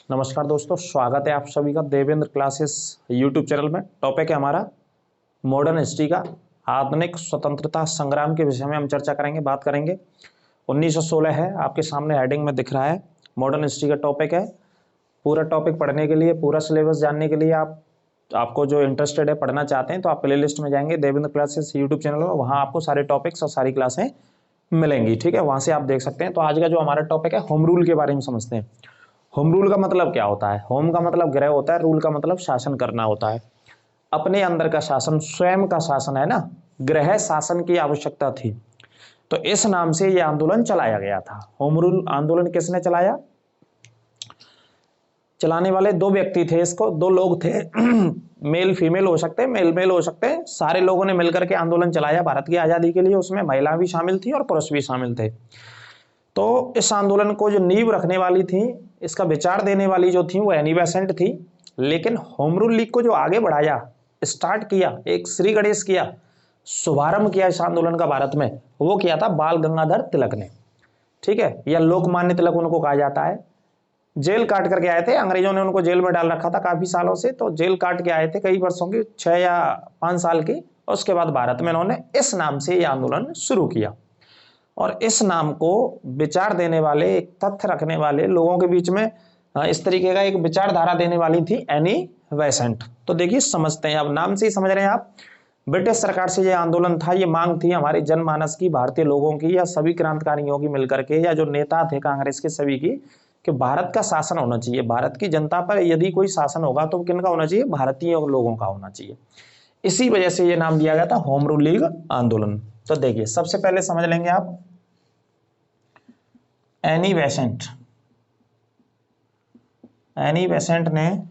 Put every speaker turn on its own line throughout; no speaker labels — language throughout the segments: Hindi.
नमस्कार दोस्तों, स्वागत है आप सभी का देवेंद्र क्लासेस यूट्यूब चैनल में। टॉपिक है हमारा मॉडर्न हिस्ट्री का। आधुनिक स्वतंत्रता संग्राम के विषय में हम चर्चा करेंगे, बात करेंगे। 1916 है, आपके सामने हेडिंग में दिख रहा है। मॉडर्न हिस्ट्री का टॉपिक है। पूरा टॉपिक पढ़ने के लिए, पूरा सिलेबस जानने के लिए आपको जो इंटरेस्टेड है, पढ़ना चाहते हैं, तो आप प्ले लिस्ट में जाएंगे देवेंद्र क्लासेस यूट्यूब चैनल में। वहाँ आपको सारे टॉपिक्स और सारी क्लासें मिलेंगी, ठीक है। वहाँ से आप देख सकते हैं। तो आज का जो हमारा टॉपिक है, होम रूल के बारे में समझते हैं। होम रूल का मतलब क्या होता है? होम का मतलब गृह होता है, रूल का मतलब शासन करना होता है। अपने अंदर का शासन, स्वयं का शासन है ना। गृह शासन की आवश्यकता थी, तो इस नाम से यह आंदोलन चलाया गया था। होम रूल आंदोलन किसने चलाया? चलाने वाले दो व्यक्ति थे, इसको दो लोग थे। मेल फीमेल हो सकते हैं, मेल मेल हो सकते हैं। सारे लोगों ने मिलकर के आंदोलन चलाया भारत की आजादी के लिए। उसमें महिला भी शामिल थी और पुरुष भी शामिल थे। तो इस आंदोलन को जो नींव रखने वाली थी, इसका विचार देने वाली जो थी, वो एनी बेसेंट थी। लेकिन होम रूल लीग को जो आगे बढ़ाया, स्टार्ट किया, एक श्री गणेश किया, शुभारंभ किया इस आंदोलन का भारत में, वो किया था बाल गंगाधर तिलक ने, ठीक है। या लोकमान्य तिलक उनको कहा जाता है। जेल काट करके आए थे, अंग्रेजों ने उनको जेल में डाल रखा था काफी सालों से, तो जेल काट के आए थे कई वर्षों की, 6 या 5 साल की। उसके बाद भारत में इन्होंने इस नाम से ये आंदोलन शुरू किया। और इस नाम को विचार देने वाले, एक तथ्य रखने वाले लोगों के बीच में इस तरीके का एक विचारधारा देने वाली थी एनी बेसेंट। तो देखिए, समझते हैं, अब नाम से ही समझ रहे हैं आप। ब्रिटिश सरकार से यह आंदोलन था, ये मांग थी हमारे जनमानस की, भारतीय लोगों की, या सभी क्रांतिकारियों की मिलकर के, या जो नेता थे कांग्रेस के सभी की, कि भारत का शासन होना चाहिए। भारत की जनता पर यदि कोई शासन होगा तो किनका होना चाहिए? भारतीय लोगों का होना चाहिए। इसी वजह से यह नाम दिया गया था होम रूल लीग आंदोलन। तो देखिए, सबसे पहले समझ लेंगे आप एनी बेसेंट। एनी बेसेंट ने,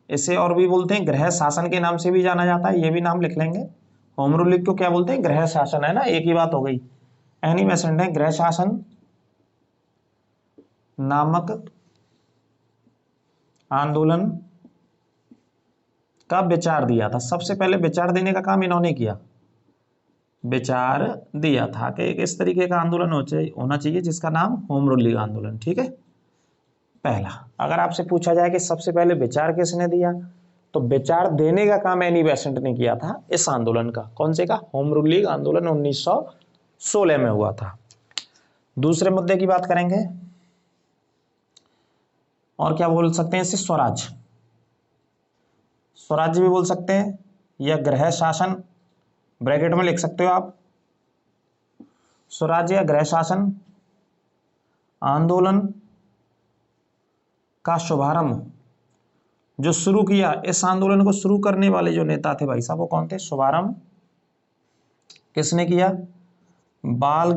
इसे और भी बोलते हैं गृह शासन के नाम से भी जाना जाता है, ये भी नाम लिख लेंगे। होम रूल लीग को क्या बोलते हैं? गृह शासन, है ना, एक ही बात हो गई। एनी बेसेंट ने गृह शासन नामक आंदोलन का विचार दिया था। सबसे पहले विचार देने का काम इन्होंने किया, विचार दिया था कि एक इस तरीके का आंदोलन होना चाहिए जिसका नाम होम रूल लीग आंदोलन, ठीक है। पहला, अगर आपसे पूछा जाए कि सबसे पहले विचार किसने दिया, तो विचार देने का काम एनी बेसेंट ने किया था इस आंदोलन का। कौन से का? होम रूल लीग आंदोलन 1916 में हुआ था। दूसरे मुद्दे की बात करेंगे, और क्या बोल सकते हैं इसे? स्वराज। स्वराज्य भी बोल सकते हैं, या गृह शासन, ब्रैकेट में लिख सकते हो आप। स्वराज्य या गृह शासन आंदोलन का शुभारंभ जो शुरू किया, इस आंदोलन को शुरू करने वाले जो नेता थे भाई साहब, वो कौन थे? शुभारंभ किसने किया? बाल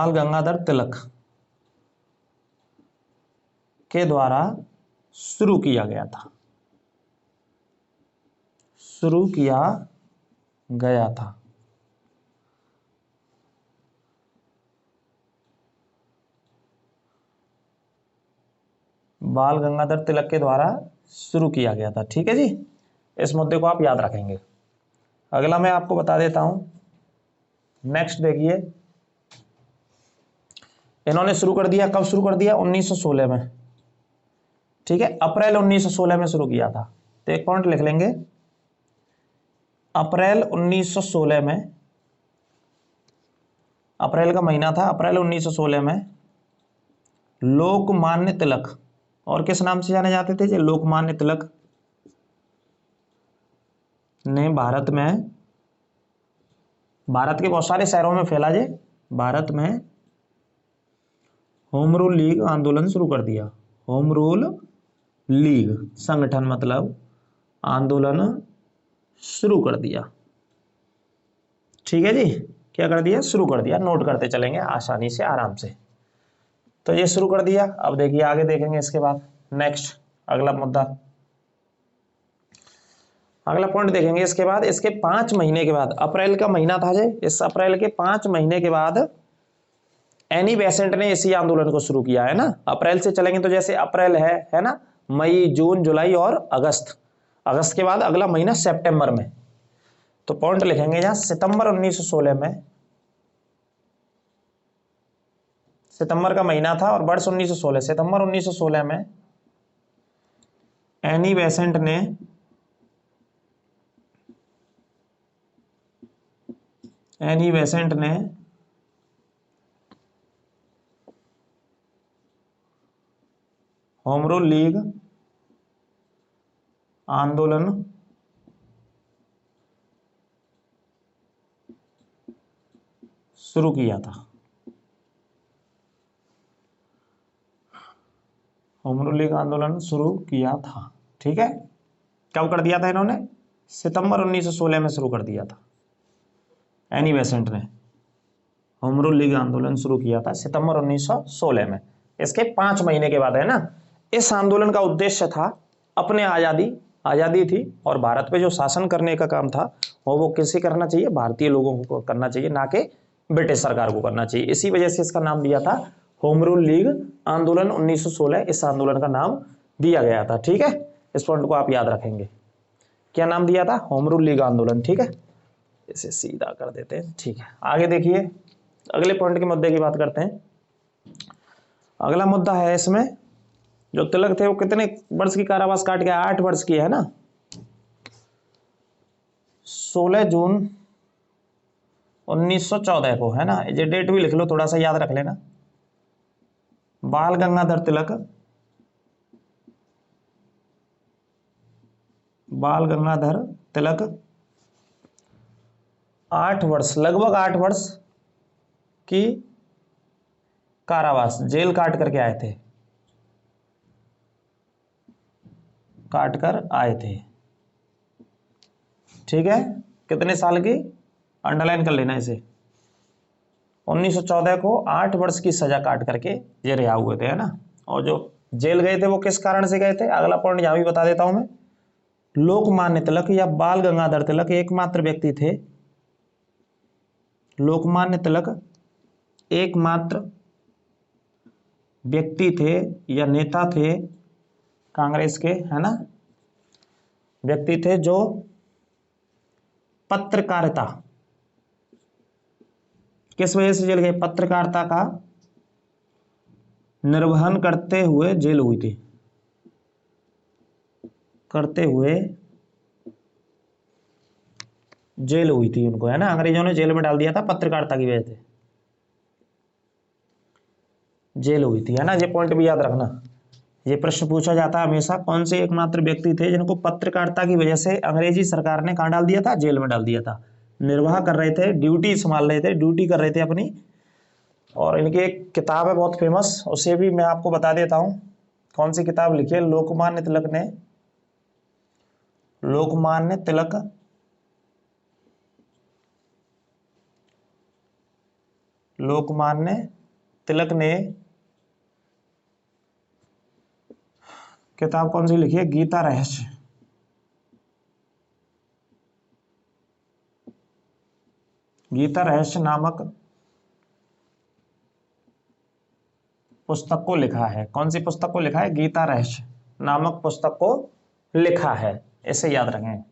गंगाधर तिलक के द्वारा शुरू किया गया था, शुरू किया गया था। बाल गंगाधर तिलक के द्वारा शुरू किया गया था, ठीक है जी। इस मुद्दे को आप याद रखेंगे। अगला मैं आपको बता देता हूं। नेक्स्ट देखिए, इन्होंने शुरू कर दिया, कब शुरू कर दिया? 1916 में, ठीक है। अप्रैल 1916 में शुरू किया था। तो एक पॉइंट लिख लेंगे, अप्रैल 1916 में, अप्रैल का महीना था, अप्रैल 1916 में लोकमान्य तिलक, और किस नाम से जाने जाते थे? लोकमान्य तिलक ने भारत के बहुत सारे शहरों में फैला जे, भारत में होम रूल लीग आंदोलन शुरू कर दिया। होम रूल लीग संगठन मतलब आंदोलन शुरू कर दिया, ठीक है जी। क्या कर दिया? शुरू कर दिया। नोट करते चलेंगे आसानी से, आराम से। तो ये शुरू कर दिया। अब देखिए आगे देखेंगे इसके बाद। नेक्स्ट अगला मुद्दा, अगला पॉइंट देखेंगे इसके बाद। इसके 5 महीने के बाद, अप्रैल का महीना था जे, इस अप्रैल के 5 महीने के बाद एनी बेसेंट ने इसी आंदोलन को शुरू किया, है ना। अप्रैल से चलेंगे तो जैसे अप्रैल है ना, मई, जून, जुलाई और अगस्त। अगस्त के बाद अगला महीना सितंबर में। तो पॉइंट लिखेंगे यहां, सितंबर 1916 में, सितंबर का महीना था और वर्ष 1916, सितंबर 1916 में एनी बेसेंट ने होम रूल लीग आंदोलन शुरू किया था। होम रूल लीग आंदोलन शुरू किया था, ठीक है। कब कर दिया था इन्होंने? सितंबर 1916 में शुरू कर दिया था। एनी बेसेंट ने होम रूल लीग आंदोलन शुरू किया था सितंबर 1916 में। इसके 5 महीने के बाद, है ना। इस आंदोलन का उद्देश्य था अपने आजादी थी और भारत पे जो शासन करने का काम था वो किसे करना चाहिए? भारतीय लोगों को करना चाहिए, ना कि ब्रिटिश सरकार को करना चाहिए। इसी वजह से इसका नाम दिया था होम रूल लीग आंदोलन 1916। इस आंदोलन का नाम दिया गया था, ठीक है। इस पॉइंट को आप याद रखेंगे। क्या नाम दिया था? होम रूल लीग आंदोलन, ठीक है। इसे सीधा कर देते हैं, ठीक है। आगे देखिए, अगले पॉइंट के मुद्दे की बात करते हैं। अगला मुद्दा है इसमें, जो तिलक थे वो कितने वर्ष की कारावास काट गया? 8 वर्ष की, है ना। 16 जून 1914 को, है ना। ये डेट भी लिख लो, थोड़ा सा याद रख लेना। बाल गंगाधर तिलक 8 वर्ष, लगभग 8 वर्ष की कारावास, जेल काट करके आए थे, ठीक है। कितने साल की? अंडरलाइन कर लेना इसे। 1914 को 8 वर्ष की सजा काट करके ये रिहा हुए थे, है ना। और जो जेल गए थे वो किस कारण से गए थे? अगला पॉइंट यहां भी बता देता हूं मैं। लोकमान्य तिलक या बाल गंगाधर तिलक एकमात्र व्यक्ति थे, लोकमान्य तिलक एकमात्र व्यक्ति थे या नेता थे कांग्रेस के, है ना, व्यक्ति थे जो पत्रकारिता, किस वजह से जेल गए? पत्रकारिता का निर्वहन करते हुए जेल हुई थी, उनको, है ना। अंग्रेजों ने जेल में डाल दिया था, पत्रकारिता की वजह से जेल हुई थी, है ना। ये पॉइंट भी याद रखना। ये प्रश्न पूछा जाता है हमेशा, कौन से एकमात्र व्यक्ति थे जिनको पत्रकारिता की वजह से अंग्रेजी सरकार ने कहां डाल दिया था? जेल में डाल दिया था। निर्वाह कर रहे थे, ड्यूटी संभाल रहे थे, ड्यूटी कर रहे थे अपनी। और इनकी एक किताब है बहुत फेमस, उसे भी मैं आपको बता देता हूं। कौन सी किताब लिखी है? लोकमान्य तिलक ने किताब कौन सी लिखी है? गीता रहस्य नामक पुस्तक को लिखा है। कौन सी पुस्तक को लिखा है? गीता रहस्य नामक पुस्तक को लिखा है, इसे याद रखें।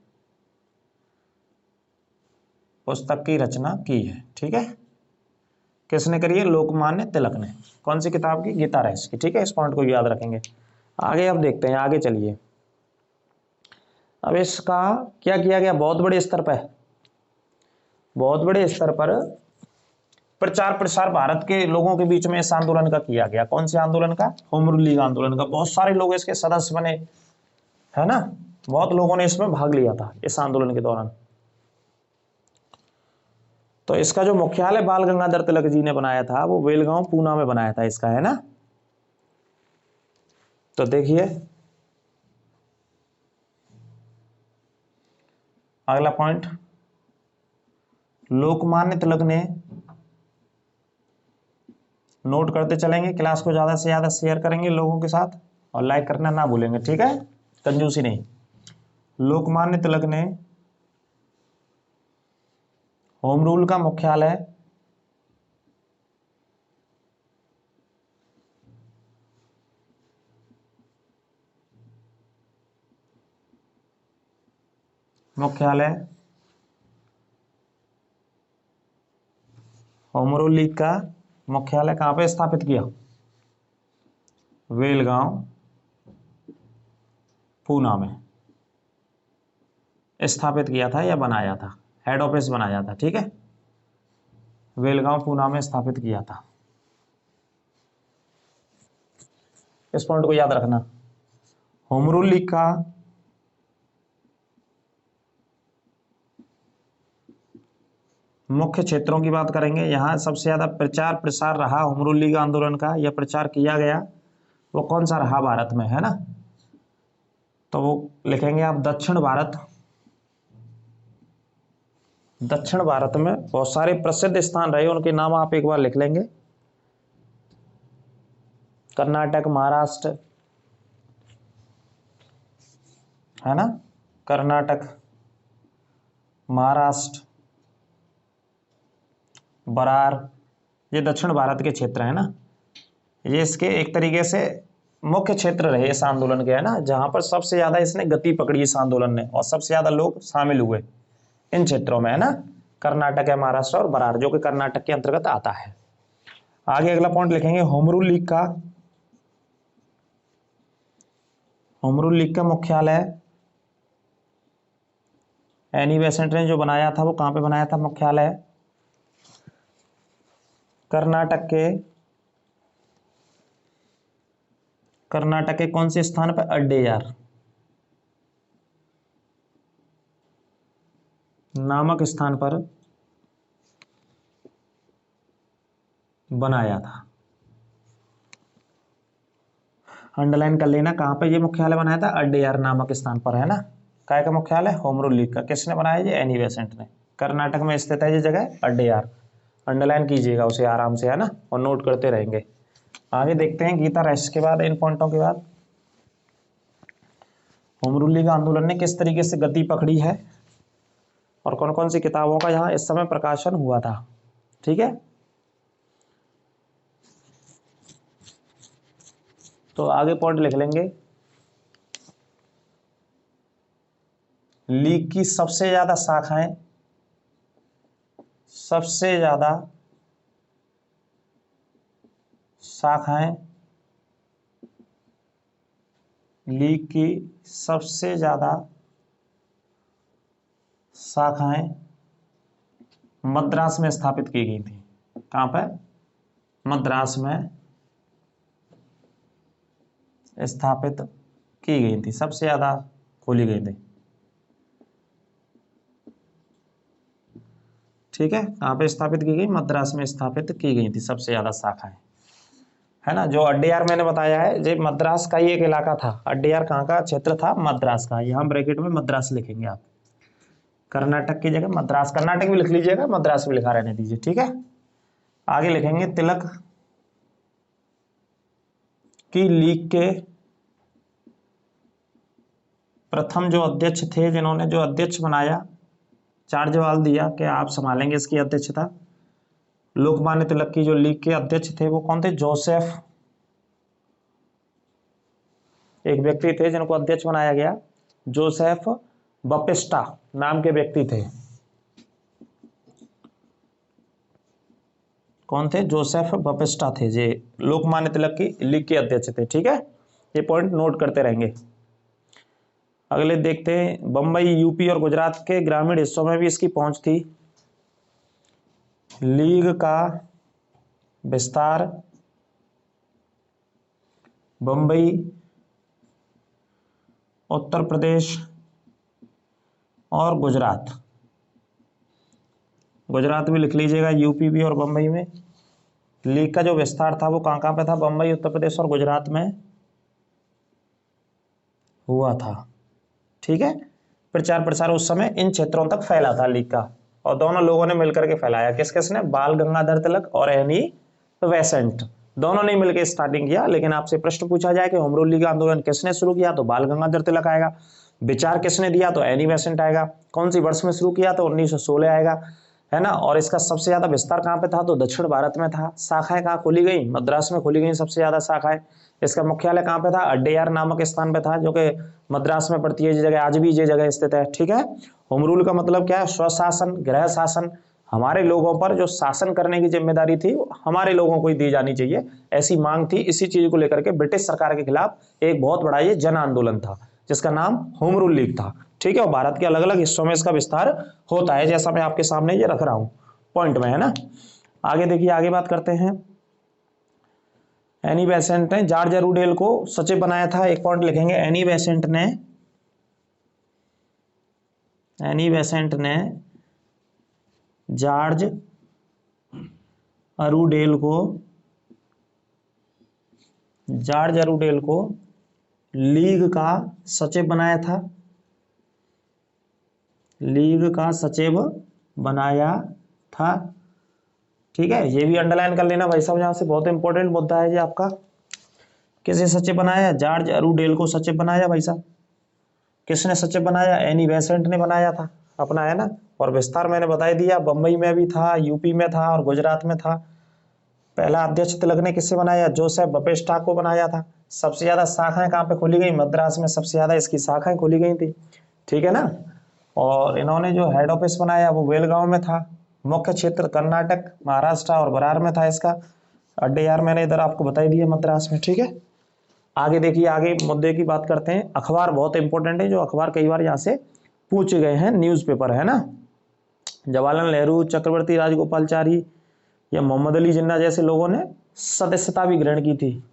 पुस्तक की रचना की है, ठीक है। किसने करी है? लोकमान्य तिलक ने। कौन सी किताब की? गीता रहस्य की, ठीक है। इस पॉइंट को याद रखेंगे। आगे अब देखते हैं, आगे चलिए। अब इसका क्या किया गया? बहुत बड़े स्तर पर प्रचार प्रसार भारत के लोगों के बीच में इस आंदोलन का किया गया। कौन से आंदोलन का? होम रूल लीग आंदोलन का। बहुत सारे लोग इसके सदस्य बने, है ना। बहुत लोगों ने इसमें भाग लिया था इस आंदोलन के दौरान। तो इसका जो मुख्यालय बाल गंगाधर तिलक जी ने बनाया था वो बेलगांव पूना में बनाया था इसका, है ना। तो देखिए अगला पॉइंट, लोकमान्य तिलक ने, नोट करते चलेंगे, क्लास को ज्यादा से ज्यादा शेयर करेंगे लोगों के साथ और लाइक करना ना भूलेंगे, ठीक है। कंजूसी नहीं। लोकमान्य तिलक ने होम रूल का मुख्यालय होम रूल लीग का मुख्यालय कहाँ पे स्थापित किया? वेलगांव पूना में स्थापित किया था या बनाया था, हेड ऑफिस बनाया था। ठीक है, वेलगांव पूना में स्थापित किया था। इस पॉइंट को याद रखना। होम रूल लीग का मुख्य क्षेत्रों की बात करेंगे। यहां सबसे ज्यादा प्रचार प्रसार रहा होम रूल लीग आंदोलन का, यह प्रचार किया गया, वो कौन सा रहा भारत में, है ना? तो वो लिखेंगे आप दक्षिण भारत। दक्षिण भारत में बहुत सारे प्रसिद्ध स्थान रहे, उनके नाम आप एक बार लिख लेंगे। कर्नाटक, महाराष्ट्र, है ना? कर्नाटक, महाराष्ट्र, बरार, ये दक्षिण भारत के क्षेत्र है ना। ये इसके एक तरीके से मुख्य क्षेत्र रहे इस आंदोलन के, है ना, जहां पर सबसे ज्यादा इसने गति पकड़ी इस आंदोलन ने और सबसे ज्यादा लोग शामिल हुए इन क्षेत्रों में, है ना। कर्नाटक है, महाराष्ट्र और बरार, जो कि कर्नाटक के अंतर्गत आता है। आगे अगला पॉइंट लिखेंगे होम रूल लीग का। होम रूल लीग का मुख्यालय एनी बेसेंट ने जो बनाया था वो कहां पे बनाया था? मुख्यालय कर्नाटक के कौन से स्थान पर? अड्डेयार नामक स्थान पर बनाया था। अंडरलाइन कर लेना कहां पे ये मुख्यालय बनाया था? अड्डेयार नामक स्थान पर, है ना। काय का मुख्यालय? होम रूल लीग का। किसने बनाया? ये एनी बेसेंट ने। कर्नाटक में स्थित है ये जगह, अड्डेयार। अंडरलाइन कीजिएगा उसे आराम से, है ना, और नोट करते रहेंगे। आगे देखते हैं गीता रेस्ट के बाद, इन पॉइंटों के बाद होम रूल लीग आंदोलन ने किस तरीके से गति पकड़ी है और कौन कौन सी किताबों का यहाँ इस समय प्रकाशन हुआ था। ठीक है, तो आगे पॉइंट लिख लेंगे। लीग की सबसे ज्यादा शाखाएं लीग की सबसे ज्यादा शाखाएं मद्रास में स्थापित की गई थी। कहां पर? मद्रास में स्थापित की गई थी, सबसे ज्यादा खोली गई थी। ठीक है, कहां पे स्थापित की गई? मद्रास में स्थापित की गई थी सबसे ज्यादा शाखाएं, है ना। जो अड्डेयार मैंने बताया है, ये मद्रास का ही एक इलाका था। अड्डेयार कहाँ का क्षेत्र था? मद्रास का। यहाँ ब्रैकेट में मद्रास लिखेंगे आप, कर्नाटक की जगह मद्रास, कर्नाटक भी लिख लीजिएगा, मद्रास भी लिखा रहने दीजिए। ठीक है, आगे लिखेंगे तिलक की लीग के प्रथम जो अध्यक्ष थे, जिन्होंने जो अध्यक्ष बनाया, चार्ज जवाब दिया कि आप संभालेंगे इसकी अध्यक्षता। लोकमान्य तिलक की जो लीग के अध्यक्ष थे वो कौन थे? जोसेफ, एक व्यक्ति थे जिनको अध्यक्ष बनाया गया, जोसेफ बपिस्टा नाम के व्यक्ति थे। कौन थे? जोसेफ बपिस्टा थे, जे लोकमान्य तिलक की लीग के अध्यक्ष थे। ठीक है, ये पॉइंट नोट करते रहेंगे। अगले देखते हैं, बंबई, यूपी और गुजरात के ग्रामीण हिस्सों में भी इसकी पहुंच थी। लीग का विस्तार बंबई, उत्तर प्रदेश और गुजरात, गुजरात भी लिख लीजिएगा, यूपी भी और बंबई में। लीग का जो विस्तार था वो कहां कहां पे था? बंबई, उत्तर प्रदेश और गुजरात में हुआ था। ठीक है, प्रचार प्रसार उस समय इन क्षेत्रों तक फैला था लीग का, और दोनों लोगों ने मिलकर के फैलाया। किस किसने? बाल गंगाधर तिलक और एनी बेसेंट, दोनों ने मिलकर स्टार्टिंग किया। लेकिन आपसे प्रश्न पूछा जाए कि होम रूल लीग आंदोलन किसने शुरू किया, तो बाल गंगाधर तिलक आएगा। विचार किसने दिया, तो एनी बेसेंट आएगा। कौन सी वर्ष में शुरू किया, तो 1916 आएगा, है ना। और इसका सबसे ज्यादा विस्तार कहां पे था, तो दक्षिण भारत में था। शाखाएं कहां खोली गई? मद्रास में खोली गई सबसे ज्यादा शाखाएं। इसका मुख्यालय कहां पे था? अड्डेयार नामक स्थान पे था, जो कि मद्रास में पड़ती है ये जगह, आज भी ये जगह स्थित है। ठीक है, होम रूल का मतलब क्या है? स्वशासन, गृह शासन, हमारे लोगों पर जो शासन करने की जिम्मेदारी थी हमारे लोगों को ही दी जानी चाहिए, ऐसी मांग थी। इसी चीज को लेकर के ब्रिटिश सरकार के खिलाफ एक बहुत बड़ा ये जन आंदोलन था जिसका नाम होम रूल लीग था। ठीक है, और भारत के अलग अलग हिस्सों में इसका विस्तार होता है, जैसा मैं आपके सामने ये रख रहा हूं पॉइंट में, है ना। आगे देखिए, आगे बात करते हैं। एनी बेसेंट ने जॉर्ज अरूडेल को सचिव बनाया था, एक पॉइंट लिखेंगे। एनी बेसेंट ने जॉर्ज अरूडेल को लीग का सचिव बनाया था, ठीक है। ये भी अंडरलाइन कर लेना भाई साहब, यहां से बहुत इंपॉर्टेंट मुद्दा है ये आपका। किसे सचिव बनाया? जॉर्ज अरूडेल को सचिव बनाया भाई साहब। किसने सचिव बनाया? एनी बेसेंट ने बनाया था अपना, है ना। और विस्तार मैंने बता दिया, बंबई में भी था, यूपी में था और गुजरात में था। पहला अध्यक्ष तिलक ने किससे बनाया? जोसेफ बपेस्टा को बनाया था। सबसे ज्यादा शाखाएं कहाँ पे खोली गई? मद्रास में सबसे ज्यादा इसकी शाखाएं खोली गई थी, ठीक है ना। और इन्होंने जो हेड ऑफिस बनाया वो बेलगांव में था। मुख्य क्षेत्र कर्नाटक, महाराष्ट्र और बरार में था इसका। अड्डे यार मैंने इधर आपको बताई दिए मद्रास में, ठीक है। आगे देखिए, आगे मुद्दे की बात करते हैं। अखबार बहुत इंपॉर्टेंट है, जो अखबार कई बार यहाँ से पूछे गए हैं, न्यूज़पेपर, है ना। जवाहरलाल नेहरू, चक्रवर्ती राजगोपालचारी या मोहम्मद अली जिन्ना जैसे लोगों ने सदस्यता भी ग्रहण की थी।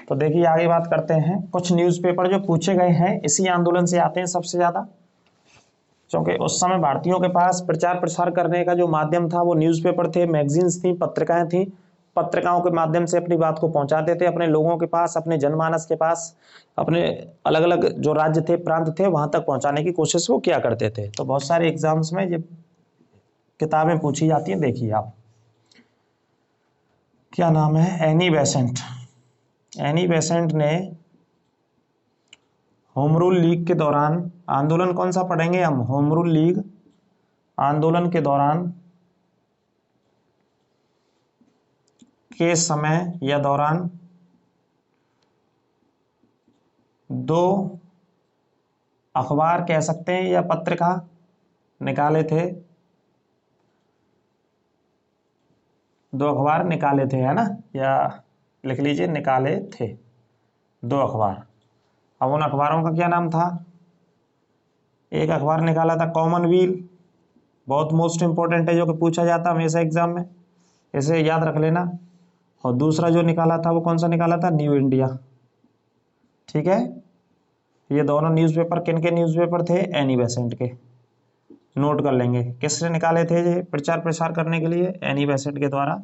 तो देखिए, आगे बात करते हैं। कुछ न्यूज़पेपर जो पूछे गए हैं इसी आंदोलन से आते हैं सबसे ज्यादा, क्योंकि उस समय भारतीयों के पास प्रचार प्रसार करने का जो माध्यम था वो न्यूज़पेपर थे, मैगजीन्स थी, पत्रिकाएं थी। पत्रिकाओं के माध्यम से अपनी बात को पहुंचाते थे अपने लोगों के पास, अपने जनमानस के पास, अपने अलग अलग जो राज्य थे, प्रांत थे, वहां तक पहुंचाने की कोशिश वो किया करते थे। तो बहुत सारे एग्जाम्स में ये किताबें पूछी जाती हैं, देखिए आप। क्या नाम है? एनी बेसेंट ने होम रूल लीग के दौरान, आंदोलन कौन सा पढ़ेंगे हम? होम रूल लीग आंदोलन के दौरान के समय या दौरान 2 अखबार कह सकते हैं या पत्रिका निकाले थे, 2 अखबार निकाले थे, है ना, या लिख लीजिए निकाले थे 2 अखबार। अब उन अखबारों का क्या नाम था? एक अखबार निकाला था कॉमनवेल्थ, बहुत मोस्ट इंपॉर्टेंट है, जो कि पूछा जाता हमेशा एग्जाम में, इसे याद रख लेना। और दूसरा जो निकाला था वो कौन सा निकाला था? न्यू इंडिया, ठीक है। ये दोनों न्यूज़पेपर किन के न्यूज़पेपर थे? एनी बेसेंट के। नोट कर लेंगे, किसने निकाले थे ये प्रचार प्रसार करने के लिए? एनी बेसेंट के द्वारा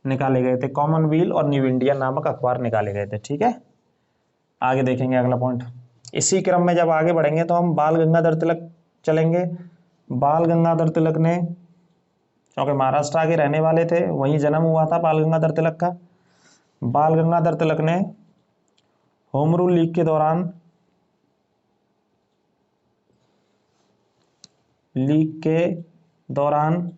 निकाले गए थे। कॉमनवेल्थ और न्यू इंडिया नामक अखबार निकाले गए थे, ठीक है। आगे देखेंगे अगला पॉइंट। इसी क्रम में जब आगे बढ़ेंगे तो हम बाल गंगाधर तिलक चलेंगे। बाल गंगाधर तिलक ने, क्योंकि महाराष्ट्र के रहने वाले थे, वहीं जन्म हुआ था बाल गंगाधर तिलक का। बाल गंगाधर तिलक ने होम रूल लीग के दौरान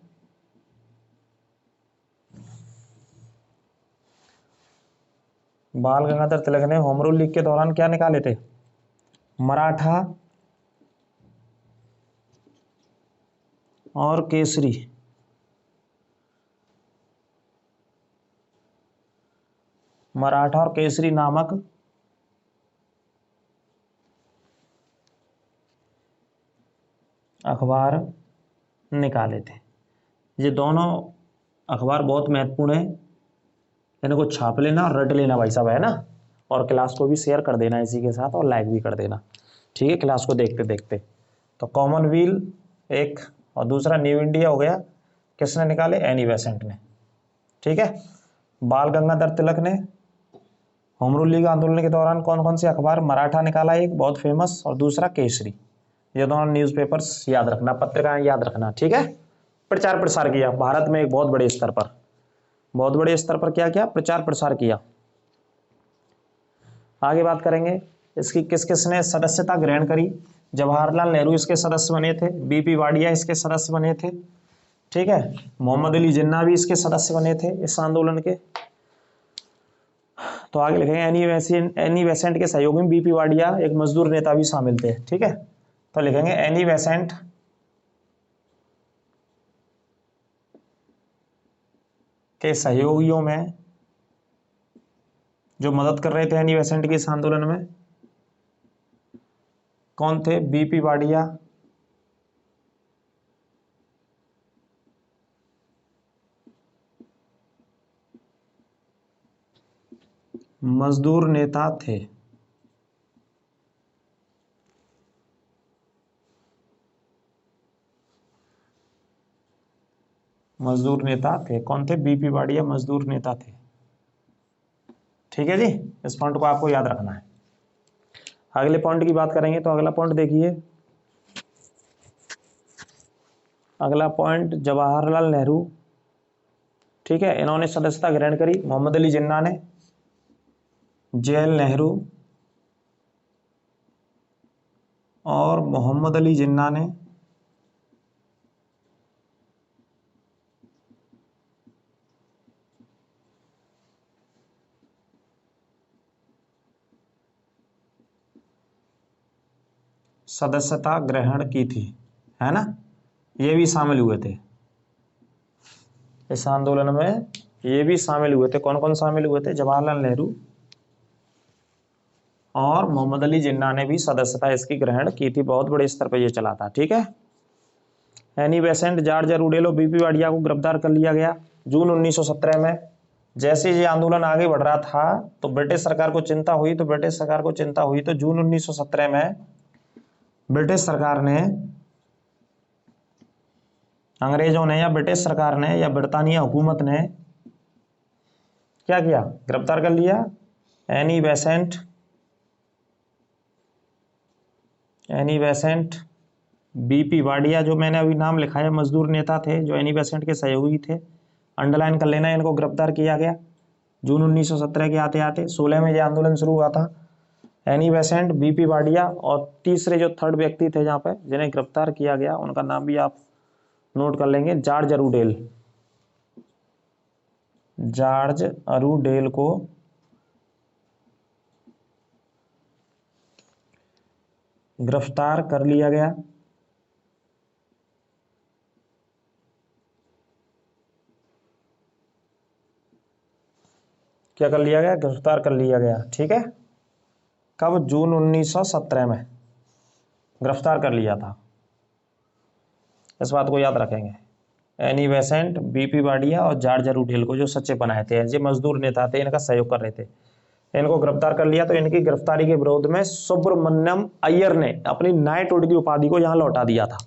बाल गंगाधर तिलक ने होम रूल लीग के दौरान क्या निकाले थे? मराठा और केसरी, मराठा और केसरी नामक अखबार निकाले थे। ये दोनों अखबार बहुत महत्वपूर्ण है, इनको छाप लेना और रट लेना भाई साहब, है ना। और क्लास को भी शेयर कर देना इसी के साथ, और लाइक भी कर देना, ठीक है, क्लास को देखते देखते। तो कॉमनवेल्थ एक और दूसरा न्यू इंडिया हो गया, किसने निकाले? एनी बेसेंट ने, ठीक है। बाल गंगाधर तिलक ने होम रूल लीग आंदोलन के दौरान कौन कौन से अखबार? मराठा निकाला एक बहुत फेमस, और दूसरा केसरी। ये दोनों न्यूज़पेपर्स याद रखना, पत्रिकाएं याद रखना, ठीक है। प्रचार प्रसार किया भारत में एक बहुत बड़े स्तर पर क्या किया? प्रचार प्रसार किया। आगे बात करेंगे इसकी, किस किसने सदस्यता ग्रहण करी। जवाहरलाल नेहरू इसके सदस्य बने थे, बीपी वाडिया इसके सदस्य बने थे, ठीक है। मोहम्मद अली जिन्ना भी इसके सदस्य बने थे इस आंदोलन के। तो आगे लिखेंगे एनी बेसेंट के सहयोगी में बीपी वाडिया एक मजदूर नेता भी शामिल थे, ठीक है। तो लिखेंगे एनी बेसेंट के सहयोगियों में जो मदद कर रहे थे एनी बेसेंट के इस आंदोलन में कौन थे? बीपी वाडिया, मजदूर नेता थे। मजदूर नेता थे। कौन थे? बीपी वाडिया मजदूर नेता थे। ठीक है जी, इस पॉइंट को आपको याद रखना है। अगले पॉइंट की बात करेंगे तो अगला पॉइंट देखिए, अगला पॉइंट जवाहरलाल नेहरू। ठीक है, इन्होंने सदस्यता ग्रहण करी। मोहम्मद अली जिन्ना ने, जेएल नेहरू और मोहम्मद अली जिन्ना ने सदस्यता ग्रहण की थी, है ना। ये भी शामिल हुए थे इस आंदोलन में, ये भी शामिल हुए थे। कौन कौन शामिल हुए थे? जवाहरलाल नेहरू और मोहम्मद अली जिन्ना ने भी सदस्यता इसकी ग्रहण की थी। बहुत बड़े स्तर पर यह चला था। ठीक है, एनी बेसेंट, जॉर्ज अरुडेल और बीपी वाडिया को गिरफ्तार कर लिया गया जून 1917 में। जैसे ये आंदोलन आगे बढ़ रहा था तो ब्रिटिश सरकार को चिंता हुई, तो जून 1917 में ब्रिटिश सरकार ने, अंग्रेजों ने या ब्रिटिश सरकार ने या ब्रिटानिया हुकूमत ने क्या किया? गिरफ्तार कर लिया एनी बेसेंट, बीपी वाडिया, जो मैंने अभी नाम लिखा है, मजदूर नेता थे जो एनी बेसेंट के सहयोगी थे। अंडरलाइन कर लेना, इनको गिरफ्तार किया गया जून 1917 के आते आते। 16 में यह आंदोलन शुरू हुआ था। एनी बेसेंट, बीपी वाडिया और तीसरे जो थर्ड व्यक्ति थे जहाँ पे जिन्हें गिरफ्तार किया गया, उनका नाम भी आप नोट कर लेंगे, जॉर्ज अरुडेल। जॉर्ज अरुडेल को गिरफ्तार कर लिया गया। क्या कर लिया गया? गिरफ्तार कर लिया गया। ठीक है, कब? जून 1917 में गिरफ्तार कर लिया था। इस बात को याद रखेंगे। एनी बेसेंट, बीपी वाडिया और जॉर्ज अरुडेल को जो सचिव बनाए थे, ये मजदूर नेता थे, इनका सहयोग कर रहे थे, इनको गिरफ्तार कर लिया। तो इनकी गिरफ्तारी के विरोध में सुब्रमण्यम अय्यर ने अपनी नाइटहुड की उपाधि को यहां लौटा दिया था।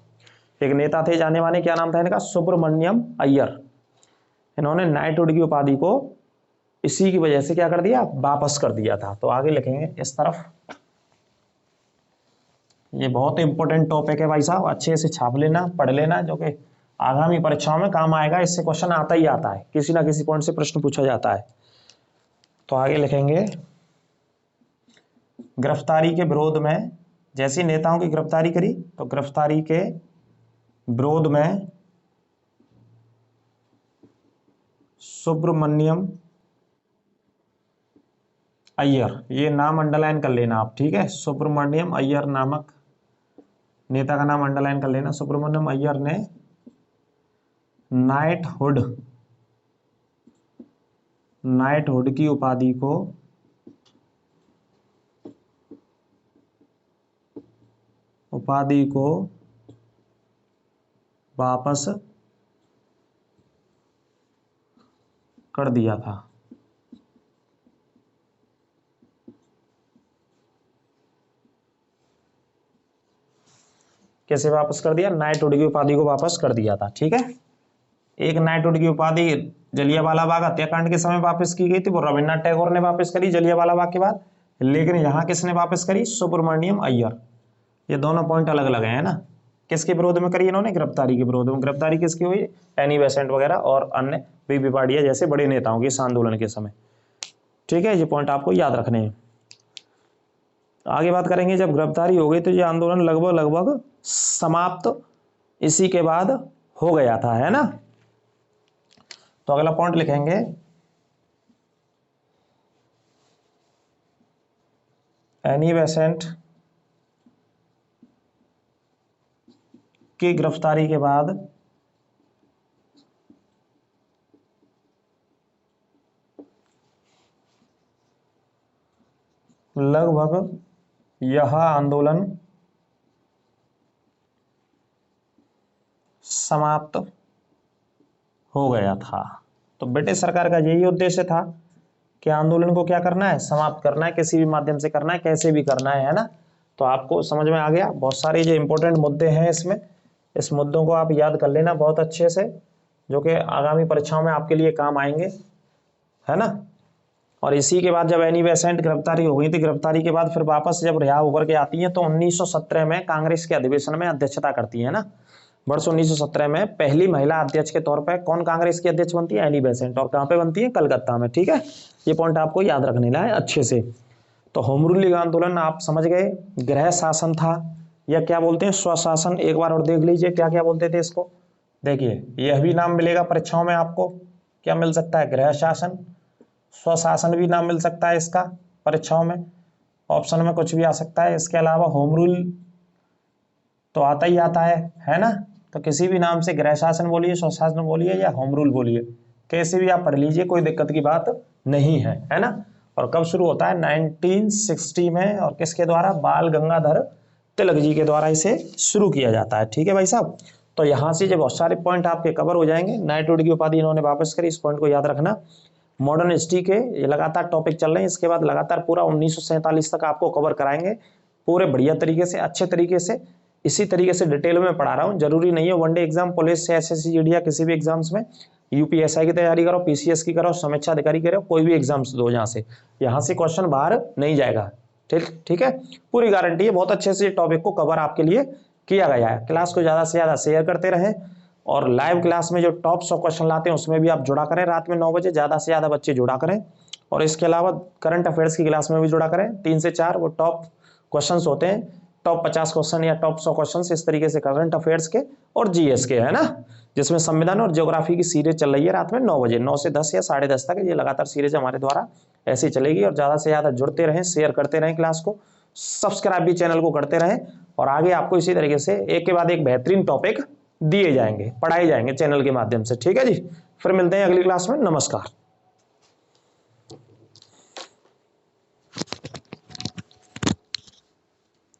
एक नेता थे जाने माने, क्या नाम था इनका? सुब्रमण्यम अय्यर। इन्होंने नाइटहुड की उपाधि को इसी की वजह से क्या कर दिया? वापस कर दिया था। तो आगे लिखेंगे इस तरफ, ये बहुत इंपॉर्टेंट टॉपिक है भाई साहब, अच्छे से छाप लेना, पढ़ लेना, जो कि आगामी परीक्षाओं में काम आएगा। इससे क्वेश्चन आता ही आता है, किसी ना किसी पॉइंट से प्रश्न पूछा जाता है। तो आगे लिखेंगे, गिरफ्तारी के विरोध में, जैसे नेताओं की गिरफ्तारी करी तो गिरफ्तारी के विरोध में सुब्रमण्यम अय्यर, ये नाम अंडरलाइन कर लेना आप। ठीक है, सुब्रमण्यम अय्यर नामक नेता का नाम अंडरलाइन कर लेना। सुब्रमण्यम अय्यर ने नाइटहुड की उपाधि को वापस कर दिया था। कैसे वापस कर दिया? नाइटहुड की उपाधि को वापस कर दिया था। ठीक है, एक नाइटहुड की उपाधि जलियांवाला बाग हत्याकांड के समय वापस की गई थी, वो रविन्द्रनाथ टैगोर ने वापस करी जलियांवाला बाग के बाद। लेकिन यहां किसने वापस करी? सुब्रमण्यम अय्यर। ये दोनों पॉइंट अलग अलग है ना। किसके विरोध में करी इन्होंने? गिरफ्तारी के विरोध में। गिरफ्तारी किसकी हुई? एनी बेसेंट वगैरह और अन्य बीपी वाडिया जैसे बड़े नेताओं की इस आंदोलन के समय। ठीक है, ये पॉइंट आपको याद रखने हैं। आगे बात करेंगे, जब गिरफ्तारी हो गई तो ये आंदोलन लगभग समाप्त इसी के बाद हो गया था, है ना। तो अगला पॉइंट लिखेंगे, एनी बेसेंट की गिरफ्तारी के बाद लगभग यह आंदोलन समाप्त हो गया था। तो ब्रिटिश सरकार का यही उद्देश्य था कि आंदोलन को क्या करना है, समाप्त करना है, किसी भी माध्यम से करना है, कैसे भी करना है ना। तो आपको समझ में आ गया। बहुत सारे जो इंपॉर्टेंट मुद्दे हैं इसमें, इस मुद्दों को आप याद कर लेना बहुत अच्छे से, जो कि आगामी परीक्षाओं में आपके लिए काम आएंगे, है ना। और इसी के बाद जब एनी बेसेंट गिरफ्तारी हो गई थी, गिरफ्तारी के बाद फिर वापस जब रिहा होकर के आती हैं तो 1917 में कांग्रेस के अधिवेशन में अध्यक्षता करती है ना। वर्ष 1917 में पहली महिला अध्यक्ष के तौर पर कौन कांग्रेस की अध्यक्ष बनती है, एनी बेसेंट। और कहाँ पे बनती है, कलकत्ता में। ठीक है, ये पॉइंट आपको याद रखने है अच्छे से। तो होम रूल लीग आंदोलन आप समझ गए, गृह शासन था, या क्या बोलते हैं, स्वशासन। एक बार और देख लीजिए क्या क्या बोलते थे इसको। देखिए यह भी नाम मिलेगा परीक्षाओं में आपको, क्या मिल सकता है, गृह शासन, स्वशासन भी नाम मिल सकता है इसका परीक्षाओं में, ऑप्शन में कुछ भी आ सकता है। इसके अलावा होम रूल तो आता ही आता है ना। तो किसी भी नाम से गृह शासन बोलिए, स्वशासन बोलिए या होम रूल बोलिए, कैसे भी आप पढ़ लीजिए, कोई दिक्कत की बात नहीं है ना। और कब शुरू होता है, 1960 में, और किसके द्वारा, बाल गंगाधर तिलक जी के द्वारा इसे शुरू किया जाता है। ठीक है भाई साहब। तो यहाँ से जब बहुत सारे पॉइंट आपके कवर हो जाएंगे, नाइटहुड की उपाधि इन्होंने वापस करी, इस पॉइंट को याद रखना। मॉडर्न हिस्ट्री के ये लगातार टॉपिक चल रहे हैं, इसके बाद लगातार पूरा 1947 तक आपको कवर कराएंगे पूरे बढ़िया तरीके से, अच्छे तरीके से। इसी तरीके से डिटेल में पढ़ा रहा हूँ, जरूरी नहीं है वनडे एग्जाम, पुलिस से, एसएससी, जीडी या किसी भी एग्जाम्स में, यूपीएसआई की तैयारी करो, पीसीएस की करो, समीक्षा अधिकारी करो, कोई भी एग्जाम्स दो, यहाँ से क्वेश्चन बाहर नहीं जाएगा। ठीक है, पूरी गारंटी है। बहुत अच्छे से टॉपिक को कवर आपके लिए किया गया है। क्लास को ज्यादा से ज्यादा शेयर करते रहें, और लाइव क्लास में जो टॉप 100 क्वेश्चन लाते हैं उसमें भी आप जुड़ा करें, रात में 9 बजे ज्यादा से ज्यादा बच्चे जुड़ा करें। और इसके अलावा करंट अफेयर्स की क्लास में भी जुड़ा करें, 3 से 4 वो टॉप क्वेश्चन होते हैं, टॉप 50 क्वेश्चन या टॉप 100 क्वेश्चन इस तरीके से करंट अफेयर्स के और जीएस के, है ना, जिसमें संविधान और ज्योग्राफी की सीरीज चल रही है रात में 9 बजे, 9 से 10 या 10:30 तक ये लगातार सीरीज हमारे द्वारा ऐसी चलेगी। और ज्यादा से ज्यादा जुड़ते रहें, शेयर करते रहें क्लास को, सब्सक्राइब भी चैनल को करते रहें, और आगे आपको इसी तरीके से एक के बाद एक बेहतरीन टॉपिक दिए जाएंगे, पढ़ाए जाएंगे चैनल के माध्यम से। ठीक है जी, फिर मिलते हैं अगली क्लास में। नमस्कार।